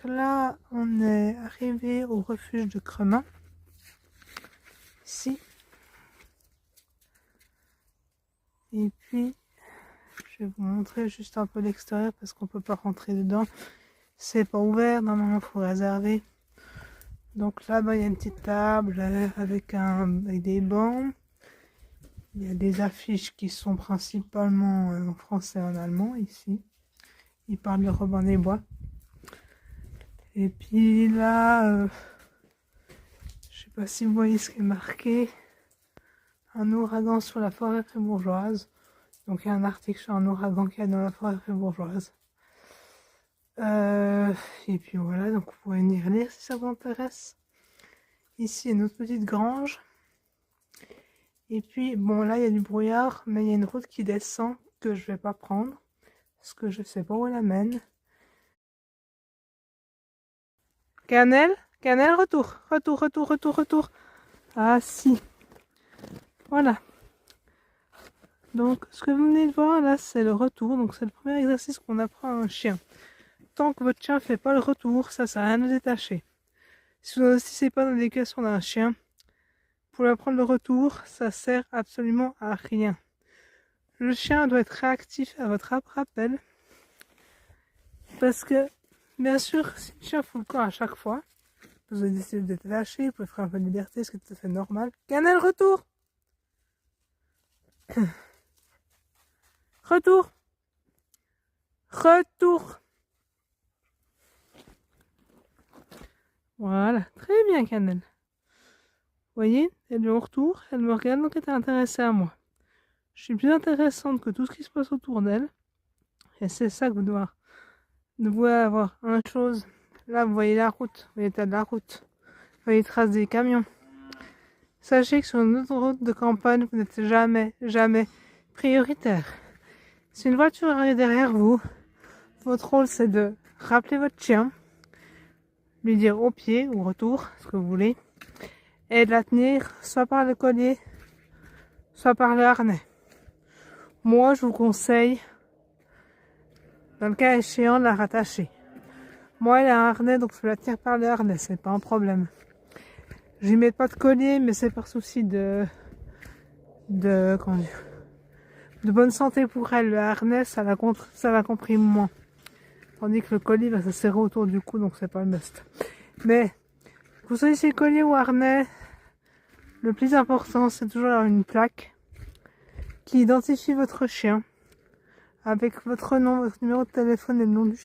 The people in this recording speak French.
Là, on est arrivé au refuge de Cremin. Ici. Et puis, je vais vous montrer juste un peu l'extérieur parce qu'on peut pas rentrer dedans. C'est pas ouvert, normalement il faut réserver. Donc là-bas, il y a une petite table avec des bancs. Il y a des affiches qui sont principalement en français et en allemand ici. Ils parlent de Robin des Bois. Et puis là, je sais pas si vous voyez ce qui est marqué. Un ouragan sur la forêt fribourgeoise. Donc il y a un article sur un ouragan qu'il y a dans la forêt fribourgeoise. Et puis voilà, donc vous pouvez venir lire si ça vous intéresse. Ici, il y a notre petite grange. Et puis, bon, là, il y a du brouillard, mais il y a une route qui descend que je vais pas prendre. Parce que je sais pas où elle amène. Cannelle, Cannelle, retour. Retour, retour, retour, retour. Ah, si. Voilà. Donc, ce que vous venez de voir, là, c'est le retour. Donc, c'est le premier exercice qu'on apprend à un chien. Tant que votre chien fait pas le retour, ça sert à rien de détacher. Si vous n'investissez pas dans l'éducation d'un chien, pour apprendre le retour, ça sert absolument à rien. Le chien doit être réactif à votre rappel. Parce que, bien sûr, si le chien fout le camp à chaque fois, vous allez décider de détacher, vous pouvez faire un peu de liberté, ce qui est tout à fait normal. Cannelle, retour! Retour! Retour! Voilà, très bien, Cannelle. Vous voyez, elle est au retour, elle me regarde, donc elle est intéressée à moi. Je suis plus intéressante que tout ce qui se passe autour d'elle. Et c'est ça que vous devez avoir. Une chose, là, vous voyez la route, vous voyez l'état de la route. Vous voyez les traces des camions. Sachez que sur une autoroute de campagne, vous n'êtes jamais, jamais prioritaire. Si une voiture arrive derrière vous, votre rôle c'est de rappeler votre chien, lui dire au pied ou au retour, ce que vous voulez, et de la tenir soit par le collier, soit par le harnais. Moi, je vous conseille, dans le cas échéant, de la rattacher. Moi, elle a un harnais, donc je la tire par le harnais, c'est pas un problème. Je lui mets pas de collier, mais c'est par souci de bonne santé pour elle. Le harnais, ça la comprime moins. Tandis que le collier va se serrer autour du cou, donc c'est pas le must. Mais, que vous soyez collier ou harnais, le plus important, c'est toujours d'avoir une plaque qui identifie votre chien avec votre nom, votre numéro de téléphone et le nom du chien.